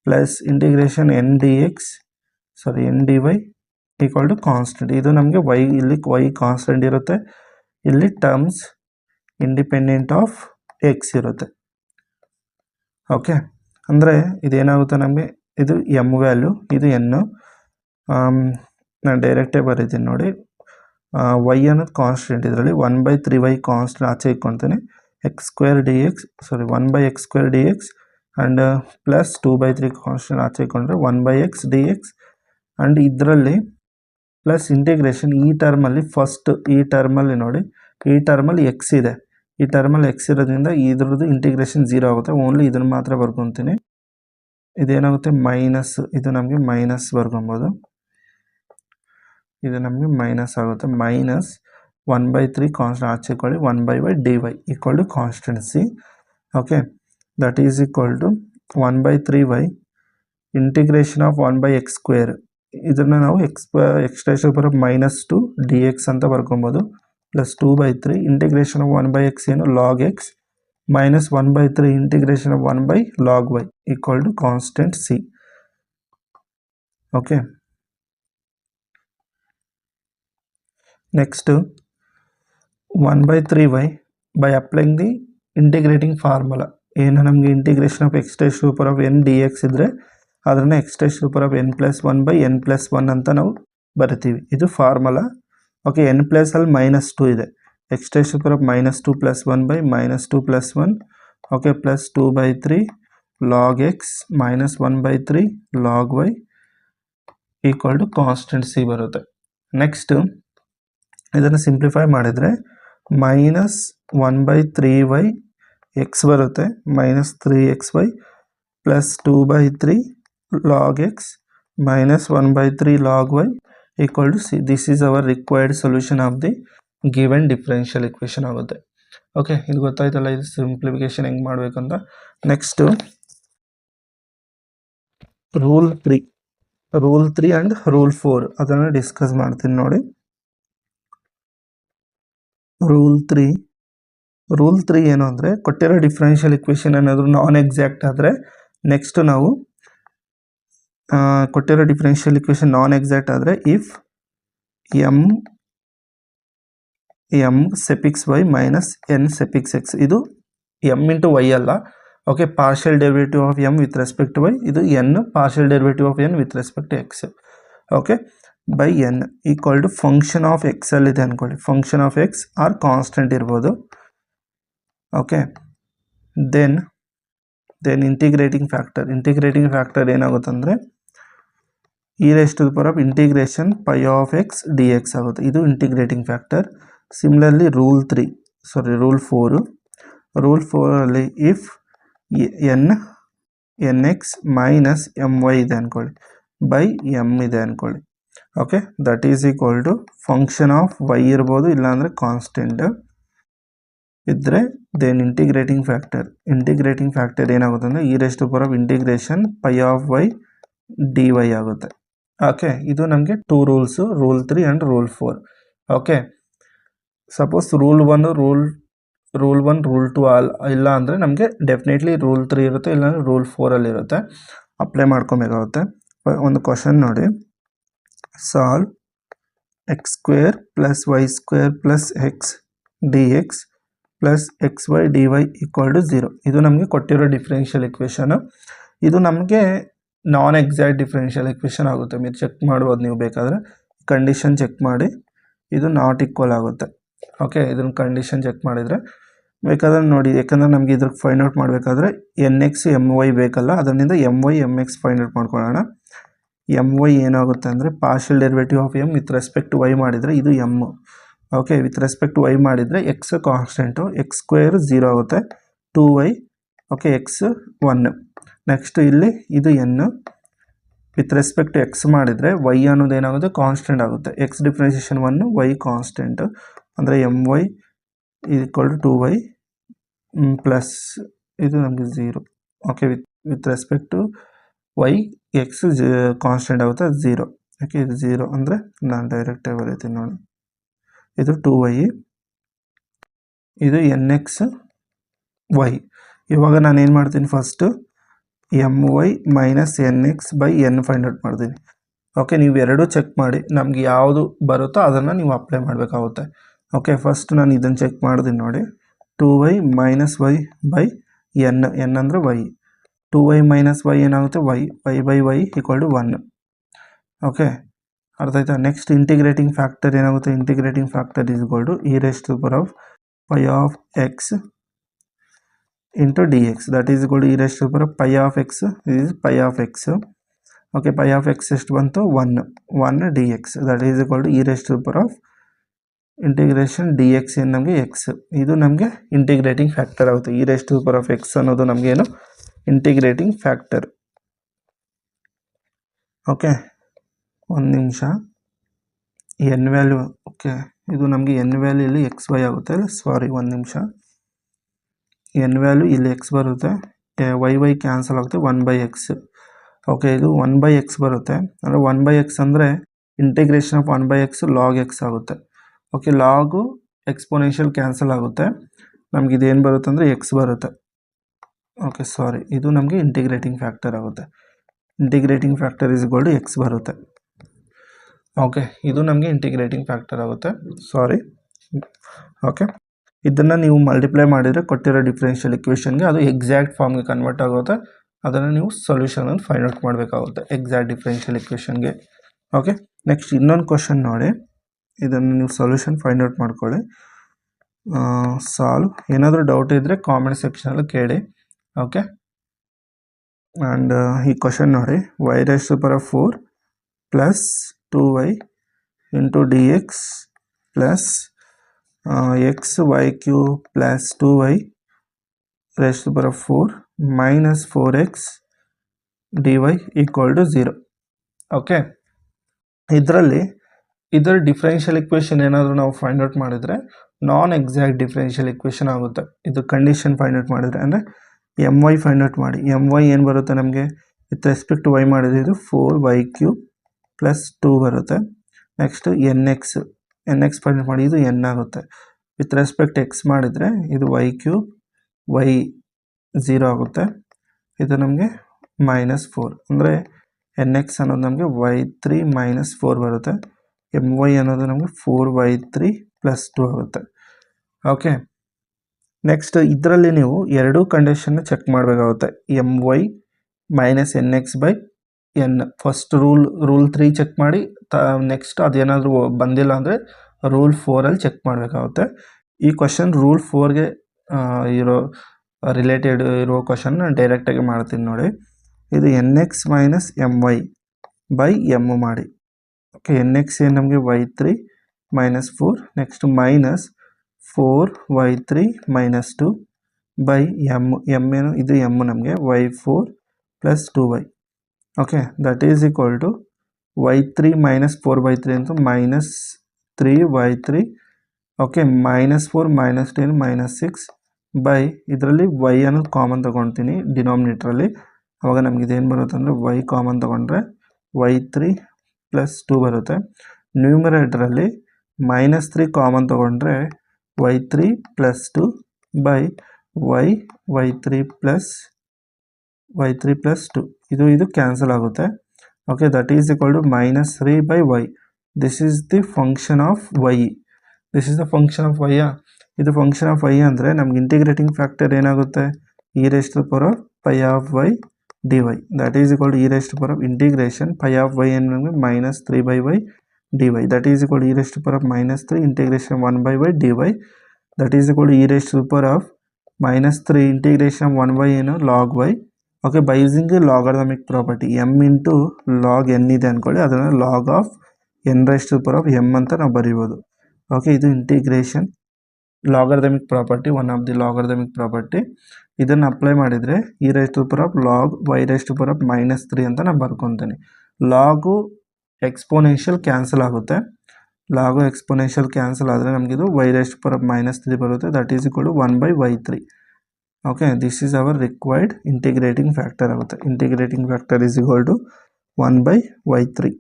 plus integration n dy equal to constant. ಇದು ನಮಗೆ ಇಲ್ಲಿ y ಕಾನ್ಸ್ಟೆಂಟ್ ಇರುತ್ತೆ, ಇಲ್ಲಿ ಟರ್ಮ್ಸ್ ಇಂಡಿಪೆಂಡೆಂಟ್ ಆಫ್ x ಇರುತ್ತೆ. ಓಕೆ, ಅಂದರೆ ಇದೇನಾಗುತ್ತೆ ನಮಗೆ, ಇದು m ವ್ಯಾಲ್ಯೂ, ಇದು n. ನಾನು ಡೈರೆಕ್ಟಾಗಿ ಬರೀತೀನಿ ನೋಡಿ. y ಅನ್ನೋದು ಕಾನ್ಸ್ಟೆಂಟ್, ಇದರಲ್ಲಿ 1/3y ಕಾನ್ಸ್ಟೆಂಟ್ ಆಚೆ ಇಟ್ಕೊತೀನಿ, 1/x square dx and plus 2/3 constant ಆಚೆ ಇಟ್ಕೊಂಡ್ರೆ 1/x dx ಆ್ಯಂಡ್ ಇದರಲ್ಲಿ ಪ್ಲಸ್ ಇಂಟಿಗ್ರೇಷನ್ ಈ ಟರ್ಮಲ್ಲಿ ಈ ಟರ್ಮಲ್ಲಿ ನೋಡಿ, ಈ ಟರ್ಮಲ್ಲಿ ಎಕ್ಸ್ ಇದೆ, ಈ ಟರ್ಮಲ್ಲಿ ಎಕ್ಸ್ ಇರೋದ್ರಿಂದ ಇದ್ರದ್ದು ಇಂಟಿಗ್ರೇಷನ್ 0 ಆಗುತ್ತೆ. ಓನ್ಲಿ ಇದನ್ನು ಮಾತ್ರ ಬರ್ಕೊತೀನಿ. ಇದೇನಾಗುತ್ತೆ ಮೈನಸ್, ಇದು ನಮಗೆ ಮೈನಸ್ ಬರ್ಕೊಬೋದು, ಇದು ನಮಗೆ ಮೈನಸ್ ಆಗುತ್ತೆ. ಮೈನಸ್ 1/3 ಕಾನ್ಸ್ಟೆಂಟ್ ಆಚೆ ಇಟ್ಕೊಳ್ಳಿ, 1/y dy equal to constant C. Okay, that is equal to 1/3y integration of 1/x square, ಇದನ್ನು ನಾವು ಎಕ್ಸ್ಟೆನ್ಷನ್ ಬರೋ -2 dx ಅಂತ ಬರ್ಕೊಬೋದು, ಪ್ಲಸ್ 2/3 ಇಂಟಿಗ್ರೇಷನ್ ಆಫ್ 1/x ಏನು log X minus 1/3 integration of 1/log y equal to constant C. Okay, next 1/3y by applying the integrating formula. ಏನು ನಮಗೆ integration of extension power of n dx ಇದ್ದರೆ ಅದನ್ನು extension power of n+1/n+1 ಅಂತ ನಾವು ಬರಿತೀವಿ. ಇದು formula. Okay, n+ ಅಲ್ಲಿ -2 ಇದೆ, x raised to the power of minus 2 plus 1 by minus 2 plus 1, okay, plus 2 by 3 log x minus 1 by 3 log y equal to constant c ಬರುತ್ತೆ. Next ಇದನ್ನು simplify ಮಾಡಿದರೆ minus 1 by 3y x ಬರುತ್ತೆ, minus 3xy plus 2 by 3 log x minus 1 by 3 log y equal to c. This is our required solution of the given differential equation ಆಗುತ್ತೆ. Okay, ಇದು ಗೊತ್ತಾಯ್ತಲ್ಲ, ಇದು simplification ಹೆಂಗೆ ಮಾಡಬೇಕಂತ. Next rule 3 and rule 4 ಅದನ್ನು discuss ಮಾಡ್ತೀನಿ ನೋಡಿ. ರೂಲ್ 3 ಏನು ಅಂದರೆ, ಕೊಟ್ಟಿರೋ ಡಿಫ್ರೆನ್ಷಿಯಲ್ ಇಕ್ವೇಷನ್ ಏನಾದರೂ ನಾನ್ ಎಕ್ಸಾಕ್ಟ್ ಆದರೆ ನೆಕ್ಸ್ಟ್ ನಾವು ಕೊಟ್ಟಿರೋ ಡಿಫ್ರೆನ್ಷಿಯಲ್ ಇಕ್ವೇಷನ್ ನಾನ್ ಎಕ್ಸಾಕ್ಟ್ ಆದರೆ if m ಸೆಪಿಕ್ಸ್ y minus n ಸೆಪಿಕ್ಸ್ x, ಇದು ಎಮ್ ಇಂಟು ವೈ ಅಲ್ಲ, okay, partial derivative of M with respect to y, ಇದು n partial derivative of n with respect to x, okay, by n equal to function of x ಅಲ್ಲಿದೆ ಅಂದ್ಕೊಳ್ಳಿ. Function of x or constant ಇರ್ಬೋದು, okay. Then integrating factor ಏನಾಗುತ್ತೆ ಅಂದರೆ e raised to the power of integration pi of x dx ಆಗುತ್ತೆ, ಇದು integrating factor. Similarly rule 4 ಅಲ್ಲಿ if N X minus M Y ಇದೆ ಅಂದ್ಕೊಳ್ಳಿ ಬೈ ಎಮ್ ಇದೆ ಅಂದ್ಕೊಳ್ಳಿ, okay, that is equal to function of Y ಇರ್ಬೋದು, ಇಲ್ಲಾಂದರೆ constant ಇದ್ದರೆ ದೆನ್ ಇಂಟಿಗ್ರೇಟಿಂಗ್ ಫ್ಯಾಕ್ಟರ್ ಏನಾಗುತ್ತೆ ಅಂದರೆ e raised to the power of integration pi of y dy ಆಗುತ್ತೆ. ಓಕೆ, ಇದು ನಮಗೆ 2 rules, rule 3 and rule 4. Okay, suppose rule 1 rule 2 ಇಲ್ಲ ಅಂದರೆ ನಮಗೆ ಡೆಫಿನೆಟ್ಲಿ ರೂಲ್ 3 ಇರುತ್ತೆ, ಇಲ್ಲಾಂದರೆ ರೂಲ್ 4 ಇರುತ್ತೆ, ಅಪ್ಲೈ ಮಾಡ್ಕೊಬೇಕಾಗುತ್ತೆ. ಒಂದು ಕ್ವಶನ್ ನೋಡಿ, solve X square plus Y square plus X D X plus X Y D Y equal to 0. ಇದು ನಮಗೆ ಕೊಟ್ಟಿರೋ ಡಿಫ್ರೆನ್ಷಿಯಲ್ ಇಕ್ವೇಷನು. ಇದು ನಮಗೆ ನಾನ್ ಎಕ್ಸಾಕ್ಟ್ ಡಿಫ್ರೆನ್ಷಿಯಲ್ ಇಕ್ವೇಷನ್ ಆಗುತ್ತೆ. ನೀವು ಚೆಕ್ ಮಾಡ್ಬೋದು, ನೀವು ಬೇಕಾದರೆ ಕಂಡೀಷನ್ ಚೆಕ್ ಮಾಡಿ, ಇದು ನಾಟ್ ಈಕ್ವಲ್ ಆಗುತ್ತೆ. ಓಕೆ, ಇದನ್ನು ಕಂಡೀಷನ್ ಚೆಕ್ ಮಾಡಿದರೆ ಬೇಕಾದ್ರೆ ನೋಡಿ, ಯಾಕಂದರೆ ನಮಗೆ ಇದ್ರಿಗೆ ಫೈಂಡ್ ಔಟ್ ಮಾಡಬೇಕಾದ್ರೆ ಎನ್ ಎಕ್ಸ್ ಎಮ್ ವೈ ಬೇಕಲ್ಲ, ಅದರಿಂದ M Y M X find out ಮಾಡ್ಕೊಳ್ಳೋಣ. ಎಮ್ ವೈ ಏನಾಗುತ್ತೆ ಅಂದರೆ partial derivative of M with respect to Y ಮಾಡಿದರೆ ಇದು M, okay, with respect to Y ಮಾಡಿದರೆ ಎಕ್ಸ್ ಕಾನ್ಸ್ಟೆಂಟು, ಎಕ್ಸ್ ಸ್ಕ್ವೇರ್ 0 ಆಗುತ್ತೆ, 2y, ಓಕೆ, ಎಕ್ಸ್ 1. ನೆಕ್ಸ್ಟ್ ಇಲ್ಲಿ ಇದು N, with respect to X ಮಾಡಿದರೆ ವೈ ಅನ್ನೋದು ಏನಾಗುತ್ತೆ, ಕಾನ್ಸ್ಟೆಂಟ್ ಆಗುತ್ತೆ. ಎಕ್ಸ್ ಡಿಫ್ರೆನ್ಸಿಯೇಷನ್ 1, ವೈ ಕಾನ್ಸ್ಟೆಂಟ್, ಅಂದರೆ M Y equal to 2y plus ಇದು ನಮಗೆ 0, okay, with respect to Y X constant ಆಗುತ್ತೆ 0, ಓಕೆ, ಇದು 0 ಅಂದರೆ ನಾನು ಡೈರೆಕ್ಟಾಗಿ ಬರೀತೀನಿ ನೋಡಿ, ಇದು 2y, ಇದು ಎನ್ ಎಕ್ಸ್ ವೈ. ಇವಾಗ ನಾನು ಏನು ಮಾಡ್ತೀನಿ, first M Y minus N X by N find out ಮಾಡ್ತೀನಿ. ಓಕೆ, ನೀವು ಎರಡೂ ಚೆಕ್ ಮಾಡಿ, ನಮಗೆ ಯಾವುದು ಬರುತ್ತೋ ಅದನ್ನು ನೀವು ಅಪ್ಲೈ ಮಾಡಬೇಕಾಗುತ್ತೆ. ಓಕೆ, ಫಸ್ಟ್ ನಾನು ಇದನ್ನು ಚೆಕ್ ಮಾಡ್ತೀನಿ ನೋಡಿ, 2y minus Y by N ಅಂದರೆ ವೈ, 2y ಮೈನಸ್ ವೈ ಏನಾಗುತ್ತೆ, Y by Y equal to 1. Okay, ಅರ್ಥ ಆಯ್ತಾ. ನೆಕ್ಸ್ಟ್ ಇಂಟಿಗ್ರೇಟಿಂಗ್ ಫ್ಯಾಕ್ಟರ್ ಏನಾಗುತ್ತೆ, integrating factor is equal to e raised to the power of pi of x into dx, that is equal to e raised to the power of pi of x is pi of x, okay, pi of x ಎಷ್ಟು ಬಂತು 1 dx, that is equal to e raised to the power of integration dx ಏನು ನಮಗೆ x, ಇದು ನಮಗೆ integrating factor ಆಗುತ್ತೆ. e raised to the power of x ಅನ್ನೋದು ನಮಗೇನು integrating factor. Okay, ಒಂದು ನಿಮಿಷ, ಎನ್ ವ್ಯಾಲ್ಯೂ, ಓಕೆ, ಇದು ನಮಗೆ ಎನ್ ವ್ಯಾಲ್ಯೂ ಇಲ್ಲಿ ಎಕ್ಸ್ ವೈ ಆಗುತ್ತೆ, ಸಾರಿ ಒಂದು ನಿಮಿಷ, ಎನ್ ವ್ಯಾಲ್ಯೂ ಇಲ್ಲಿ ಎಕ್ಸ್ ಬರುತ್ತೆ, ವೈ ಕ್ಯಾನ್ಸಲ್ ಆಗುತ್ತೆ, 1/x, ಓಕೆ, ಇದು 1/x ಬರುತ್ತೆ, ಅಂದರೆ 1/x ಅಂದರೆ integration of 1/x log X ಆಗುತ್ತೆ. ಓಕೆ, ಲಾಗು ಎಕ್ಸ್ಪೋನೆನ್ಷಿಯಲ್ ಕ್ಯಾನ್ಸಲ್ ಆಗುತ್ತೆ, ನಮ್ಗೆ ಇದೇನು ಬರುತ್ತೆ ಅಂದರೆ ಎಕ್ಸ್ ಬರುತ್ತೆ. ಓಕೆ, ಸಾರಿ, ಇದು ನಮಗೆ ಇಂಟಿಗ್ರೇಟಿಂಗ್ ಫ್ಯಾಕ್ಟರ್ ಆಗುತ್ತೆ. Integrating factor is equal to X ಬರುತ್ತೆ. ಓಕೆ, ಇದು ನಮಗೆ ಇಂಟಿಗ್ರೇಟಿಂಗ್ ಫ್ಯಾಕ್ಟರ್ ಆಗುತ್ತೆ, ಸಾರಿ. ಓಕೆ, ಇದನ್ನು ನೀವು ಮಲ್ಟಿಪ್ಲೈ ಮಾಡಿದರೆ ಕೊಟ್ಟಿರೋ ಡಿಫ್ರೆನ್ಷಿಯಲ್ ಇಕ್ವೇಷನ್ಗೆ ಅದು ಎಕ್ಸಾಕ್ಟ್ ಫಾರ್ಮ್ಗೆ ಕನ್ವರ್ಟ್ ಆಗುತ್ತೆ. ಅದನ್ನು ನೀವು ಸೊಲ್ಯೂಷನನ್ನು ಫೈಂಡ್ ಔಟ್ ಮಾಡಬೇಕಾಗುತ್ತೆ ಎಕ್ಸಾಕ್ಟ್ ಡಿಫ್ರೆನ್ಷಿಯಲ್ ಇಕ್ವೇಷನ್ಗೆ. ಓಕೆ, ನೆಕ್ಸ್ಟ್ ಇನ್ನೊಂದು ಕ್ವಶನ್ ನೋಡಿ, ಇದನ್ನು ನೀವು ಸೊಲ್ಯೂಷನ್ ಫೈಂಡ್ ಔಟ್ ಮಾಡ್ಕೊಳ್ಳಿ. ಸಾಲ್ವ್. ಏನಾದರೂ ಡೌಟ್ ಇದ್ದರೆ ಕಾಮೆಂಟ್ ಸೆಕ್ಷನಲ್ಲಿ ಕೇಳಿ. ಓಕೆ, ಆ್ಯಂಡ್ ಈ ಕ್ವಶನ್ ನೋಡಿ, y raised to the power of 4 plus 2y into dx plus xy cube plus 2y raised to the power of 4 minus 4x dy equal to 0. Okay, ಇದರ differential equation ಏನಾದರೂ ನಾವು find out ಮಾಡಿದರೆ ನಾನ್ exact differential equation ಆಗುತ್ತೆ. ಇದು condition find out ಮಾಡಿದರೆ, ಅಂದರೆ M Y find out ಮಾಡಿ. M Y ಏನು ಬರುತ್ತೆ ನಮಗೆ ವಿತ್ ರೆಸ್ಪೆಕ್ಟ್ ಟು ವೈ ಮಾಡಿದ್ರೆ ಇದು 4y³ ಪ್ಲಸ್ 2 ಬರುತ್ತೆ. Next N X find out ಮಾಡಿ, ಇದು ಎನ್ ಆಗುತ್ತೆ. ವಿತ್ ರೆಸ್ಪೆಕ್ಟ್ ಎಕ್ಸ್ ಮಾಡಿದರೆ ಇದು y³ y 0 ಆಗುತ್ತೆ. ಇದು ನಮಗೆ -4, ಅಂದರೆ ಎನ್ ಎಕ್ಸ್ ಅನ್ನೋದು ನಮಗೆ y3 - 4 ಬರುತ್ತೆ. ಎಮ್ ವೈ ಅನ್ನೋದು ನಮಗೆ 4y3 ಪ್ಲಸ್ 2 ಆಗುತ್ತೆ. ಓಕೆ, ನೆಕ್ಸ್ಟ್ ಇದರಲ್ಲಿ ನೀವು ಎರಡೂ ಕಂಡೀಷನ್ನ ಚೆಕ್ ಮಾಡಬೇಕಾಗುತ್ತೆ. M Y minus N X by N, first rule 3 check ಮಾಡಿ, ನೆಕ್ಸ್ಟ್ ಅದೇನಾದರೂ ಬಂದಿಲ್ಲ ಅಂದರೆ ರೂಲ್ 4ಅಲ್ಲಿ ಚೆಕ್ ಮಾಡಬೇಕಾಗುತ್ತೆ. ಈ ಕ್ವಶನ್ ರೂಲ್ 4ಗೆ ಇರೋ ರಿಲೇಟೆಡ್ ಇರೋ ಕ್ವಶನ್ ಡೈರೆಕ್ಟಾಗಿ ಮಾಡ್ತೀನಿ ನೋಡಿ. ಇದು N X minus M Y by M ಮಾಡಿ. ಓಕೆ, ಎನ್ ಎಕ್ಸ್ ಏನು ನಮಗೆ y3 - 4, next minus 4y3 - 2 by M ಏನು ಇದು ಎಮ್ ನಮಗೆ y4 plus 2y. Okay, that is equal to y3 - 4/3 ಅಂತ -3y3. ಓಕೆ, -4 - 10 -6 ಬೈ ಇದರಲ್ಲಿ y ಅನ್ನೋದು ಕಾಮನ್ ತೊಗೊಳ್ತೀನಿ ಡಿನಾಮಿನೇಟ್ರಲ್ಲಿ. ಅವಾಗ ನಮ್ಗೆ ಇದೇನು ಬರುತ್ತೆ ಅಂದರೆ y ಕಾಮನ್ ತೊಗೊಂಡ್ರೆ y3 ಪ್ಲಸ್ 2 ಬರುತ್ತೆ. ನ್ಯೂಮರೇಟರಲ್ಲಿ -3 ಕಾಮನ್ ತೊಗೊಂಡ್ರೆ y3 plus 2 by y3 plus 2. ಇದು ಕ್ಯಾನ್ಸಲ್ ಆಗುತ್ತೆ. Okay, that is equal to -3 by y. This is the function of y. This is the function of y. ಇದು ಫಂಕ್ಷನ್ ಆಫ್ y ಅಂದರೆ ನಮ್ಗೆ integrating factor ಏನಾಗುತ್ತೆ, e raised to the power of pi of y dy. That is equal to e raised to the power of integration pi of y ಏನು ನಮಗೆ -3/y dy. That is equal to e raised to the power of -3 integration 1/y dy. That is equal to e raised to the power of -3 integration 1 ಏನು log y. Okay, by using logarithmic property m into log n ಇದೆ ಅಂದ್ಕೊಳ್ಳಿ, ಅದನ್ನು log of n raised to the power of m ಅಂತ ನಾವು ಬರೀಬೋದು. Okay, ಇದು integration logarithmic property, one of the logarithmic property. ಇದನ್ನು apply ಮಾಡಿದರೆ e raised to the power of log y raised to the power of -3 ಅಂತ ನಾನು ಬರ್ಕೊತೀನಿ. ಲಾಗು exponential cancel ಆಗುತ್ತೆ. ಲಾಗು exponential cancel ಆದರೆ ನಮಗಿದು y raised to the power of -3 ಬರುತ್ತೆ. That is equal to 1/y3. Okay, this is our required integrating factor ಆಗುತ್ತೆ. Integrating factor is equal to 1/y3.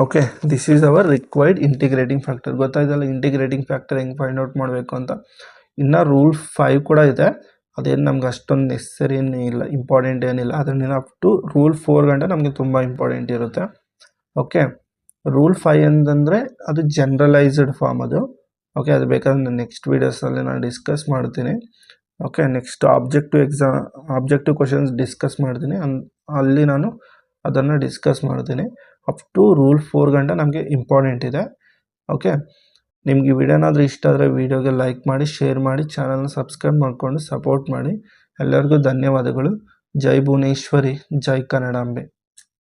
Okay, this is our required integrating factor. ಗೊತ್ತಾಯ್ತಲ್ಲ integrating factor ಹೆಂಗೆ find out ಮಾಡಬೇಕು ಅಂತ. ಇನ್ನು rule 5 ಕೂಡ ಇದೆ, ಅದೇನು ನಮ್ಗೆ ಅಷ್ಟೊಂದು ನೆಸಸರಿ ಏನಿಲ್ಲ, ಇಂಪಾರ್ಟೆಂಟ್ ಏನಿಲ್ಲ. ಅದರಿಂದ ಅಪ್ ಟು ರೂಲ್ 4 ಗಂಟೆ ನಮಗೆ ತುಂಬ ಇಂಪಾರ್ಟೆಂಟ್ ಇರುತ್ತೆ. ಓಕೆ, ರೂಲ್ 5 ಅಂತಂದರೆ ಅದು ಜನರಲೈಸ್ಡ್ ಫಾರ್ಮ್ ಅದು. ಓಕೆ, ಅದು ಬೇಕಾದ್ರೆ ನೆಕ್ಸ್ಟ್ ವೀಡಿಯೋಸಲ್ಲಿ ನಾನು ಡಿಸ್ಕಸ್ ಮಾಡ್ತೀನಿ. Okay, next objective questions discuss ಮಾಡ್ತೀನಿ, ಅಲ್ಲಿ ನಾನು ಅದನ್ನು ಡಿಸ್ಕಸ್ ಮಾಡ್ತೀನಿ. ಅಪ್ ಟು ರೂಲ್ 4 ಗಂಟೆ ನಮಗೆ ಇಂಪಾರ್ಟೆಂಟ್ ಇದೆ. ಓಕೆ, ನಿಮ್ಗೆ ಈ ವಿಡಿಯೋನಾದರೂ ಇಷ್ಟ ಆದರೆ ವಿಡಿಯೋಗೆ ಲೈಕ್ ಮಾಡಿ, ಶೇರ್ ಮಾಡಿ, ಚಾನಲ್ನ ಸಬ್ಸ್ಕ್ರೈಬ್ ಮಾಡಿಕೊಂಡು ಸಪೋರ್ಟ್ ಮಾಡಿ. ಎಲ್ಲರಿಗೂ ಧನ್ಯವಾದಗಳು. ಜೈ ಭುವನೇಶ್ವರಿ, ಜೈ ಕನ್ನಡಾಂಬೆ.